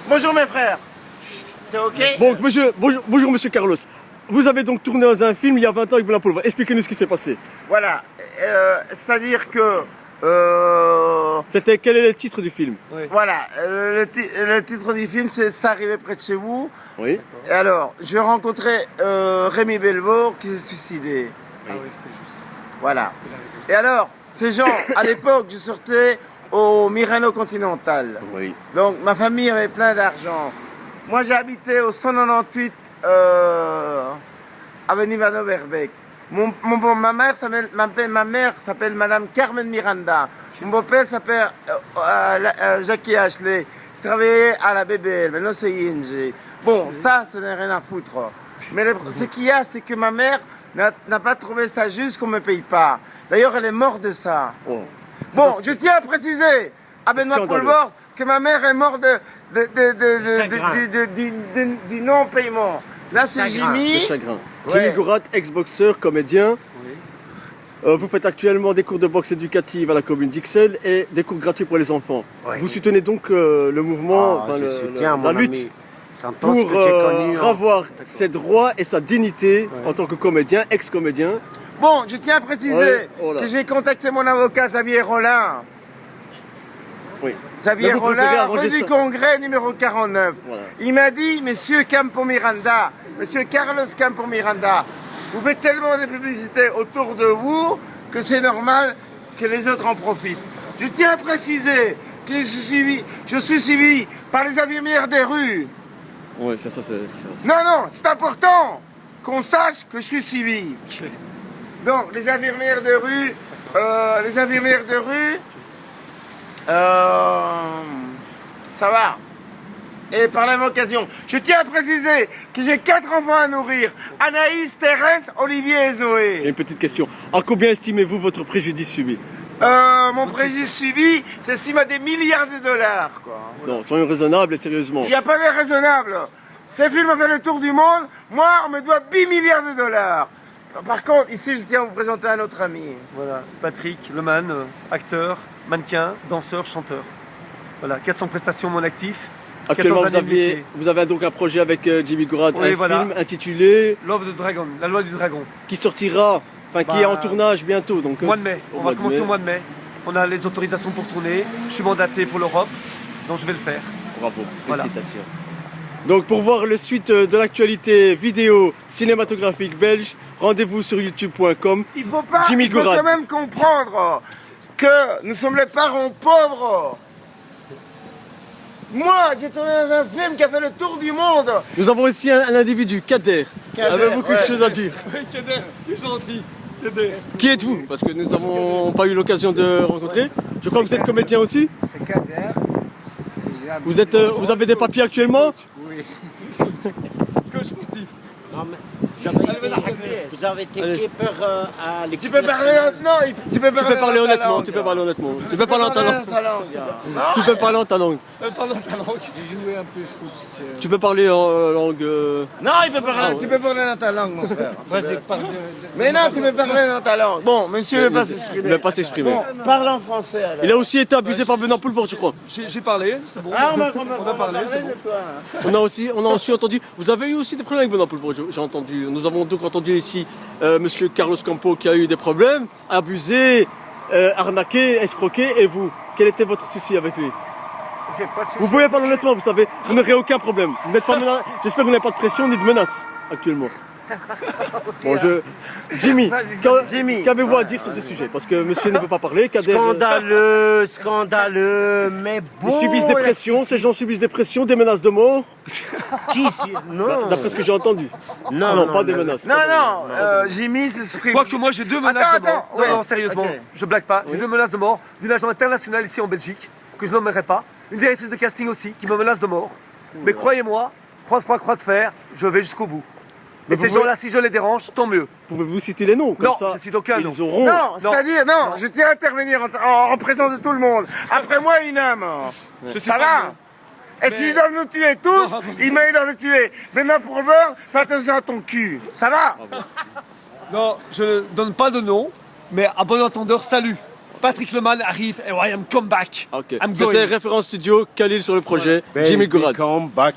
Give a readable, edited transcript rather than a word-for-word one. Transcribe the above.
Bonjour mes frères. T'es ok? Donc, bonjour monsieur Carlos. Vous avez donc tourné dans un film il y a 20 ans avec Benoît Poelvoort. Expliquez-nous ce qui s'est passé. Voilà. C'est-à-dire que... Quel est le titre du film? Oui. Voilà. Le titre du film, c'est Ça arrivait près de chez vous. Oui. Et alors, je rencontrais Rémi Belvaux qui s'est suicidé. Ah oui, c'est juste. Voilà. Et alors, ces gens, à l'époque, je sortais au Mirano Continental. Oui. Donc, ma famille avait plein d'argent. Moi, j'ai habité au 198 avenue Vano Verbeek. Ma mère s'appelle Madame Carmen Miranda. Mon beau-père s'appelle Jackie Ashley. Il travaillait à la BBL, maintenant c'est ING. Bon, ça n'est rien à foutre. Mais ce qu'il y a, c'est que ma mère n'a pas trouvé ça juste qu'on ne me paye pas. D'ailleurs, elle est morte de ça. Oh. Bon, je tiens à préciser à Benoît Poelvoort que ma mère est morte du non-paiement. Là, c'est Jimmy. De chagrin. Ouais. Jimmy Gourat, ex-boxeur, comédien. Vous faites actuellement des cours de boxe éducative à la commune d'Ixelles et des cours gratuits pour les enfants. Oui. Vous soutenez donc le mouvement, Je soutiens la mon lutte ami Santos pour que j'ai connu. avoir ses droits et sa dignité en tant que comédien, ex-comédien. Bon, je tiens à préciser Ouais, oh là. que j'ai contacté mon avocat Xavier Rollin. Oui. Xavier Mais vous préférez Rollin, arranger rue du ça. Congrès numéro 49. Voilà. Il m'a dit, monsieur Campo Miranda, monsieur Carlos Campo Miranda, vous faites tellement de publicité autour de vous que c'est normal que les autres en profitent. Je tiens à préciser que je suis suivi par les infirmières des rues. Oui, c'est ça. Non, c'est important qu'on sache que je suis suivi. Donc, les infirmières de rue, ça va. Et par la même occasion, je tiens à préciser que j'ai 4 enfants à nourrir. Anaïs, Thérèse, Olivier et J'ai Zoé. une petite question. À combien estimez-vous votre préjudice subi? Mon préjudice subi s'estime à des milliards de dollars, quoi. Non, soyons raisonnables et sérieusement. Il n'y a pas de raisonnable. Ces films ont fait le tour du monde. Moi, on me doit 8 milliards de dollars. Par contre, ici, je tiens à vous présenter un autre ami. Voilà, Patrick Leman, acteur, mannequin, danseur, chanteur. Voilà, 400 prestations mon actif. Actuellement, 14 années de métier. vous avez donc un projet avec Jimmy Gourat, Oui, un voilà. film intitulé, Love the Dragon, la loi du dragon. qui sortira, qui est en Bah, tournage bientôt. Donc, Mois de mai, on va commencer au mois de mai. On a les autorisations pour tourner. Je suis mandaté pour l'Europe, donc je vais le faire. Bravo, Voilà. félicitations. Donc pour voir le suite de l'actualité vidéo cinématographique belge, rendez-vous sur youtube.com. Il faut Jimmy Gourat. quand même comprendre que nous sommes les parents pauvres. Moi, j'ai tourné dans un film qui a fait le tour du monde. Nous avons ici un individu, Kader. Kader, Avez-vous quelque ouais. chose à dire? Oui, Kader, il est gentil. Kader. Qui êtes-vous? Parce que nous n'avons pas eu l'occasion de rencontrer. Je crois que vous êtes comédien aussi. C'est Kader. Vous avez des papiers actuellement? Oui. Coach sportif. Non, mais vous avez été Allez. keeper à l'équipe. Tu peux parler, tu peux Tu peux parler dans ta honnêtement, langue. tu peux parler honnêtement. Tu peux parler en ta dans langue. sa langue. Tu peux parler en ta langue. Pardon, ta langue. J'ai joué un peu de foot. Tu peux parler en langue. Non, il peut parler, tu peux parler dans ta langue, mon frère. Vas-y, parle de. Mais non, tu peux parler dans ta langue. Bon, monsieur ne veut pas Il ne s'exprimer. veut pas s'exprimer. Bon, parle en français alors. Il a aussi été abusé par Benoît Poelvoort, je crois. J'ai parlé, c'est bon. Ah, on a parlé, c'est bon. de toi. On a aussi entendu. Vous avez eu aussi des problèmes avec Benoît Poelvoort, j'ai entendu. Nous avons donc entendu ici monsieur Carlos Campo qui a eu des problèmes, abusé, arnaqué, escroqué. Et vous, quel était votre souci avec lui? J'ai pas de souci. Vous pouvez parler honnêtement, vous savez, vous n'aurez aucun problème. Vous n'êtes pas J'espère que vous n'avez pas de pression ni de menace actuellement. Bon, Jimmy, qu'avez-vous à dire sur ce sujet? Parce que monsieur ne veut pas parler. Kader, Scandaleux, mais bon. ils subissent des pressions, ces gens subissent des pressions, des menaces de mort. Non. D'après ce que j'ai entendu. Non, pas des menaces. Non, Jimmy s'exprime. Quoique moi j'ai 2 menaces de mort. Attends, ouais. Non, sérieusement, Ok. je blague pas. J'ai 2 menaces de mort d'une agent internationale ici en Belgique, que je nommerai pas. Une directrice de casting aussi, qui me menace de mort. Mais croyez-moi, croix de foi, croix de fer, je vais jusqu'au bout. Mais Et ces vous pouvez- gens-là, si je les dérange, tant mieux. Pouvez-vous citer les noms comme Non, ça, je cite aucun nom. ils auront. Non, c'est-à-dire, non, je tiens à intervenir en présence de tout le monde. Après moi, Inam. Ça va? Et s'ils doivent nous tuer tous, ils doivent nous tuer. Maintenant, pour le beurre, fais attention à ton cul. Ça va? Non, je ne donne pas de nom, mais à bon entendeur, salut. Patrick Lemal arrive et I am come back. Ok. I'm C'était going. référence studio, Khalil sur le projet, Jimmy Gourad. Come back.